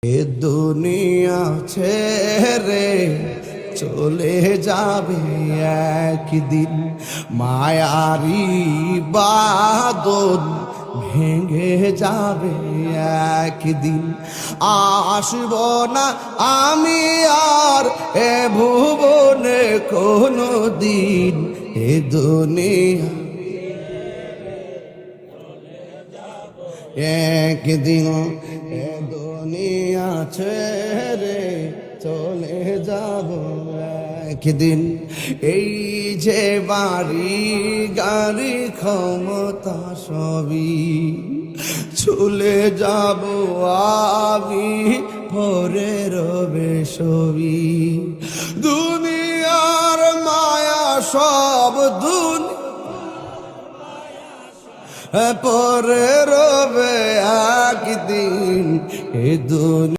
এ দুনিয়া ছেড়ে চলে যাবে একদিন, মায়ারি বাদল ভেঙে যাবে একদিন। আসব না আমি আর এ ভুবনে কোনো দিন, এ দুনিয়া একদিন, এ দুনিয়া ছেড়ে চলে যাব একদিন। এই যে বাড়ি গাড়ি ক্ষমতা সবই চলে যাব আমি, পরে রবে ছবি। দুনিয়ার মায়া সব পরে রবে একদিন, এ দুনিয়া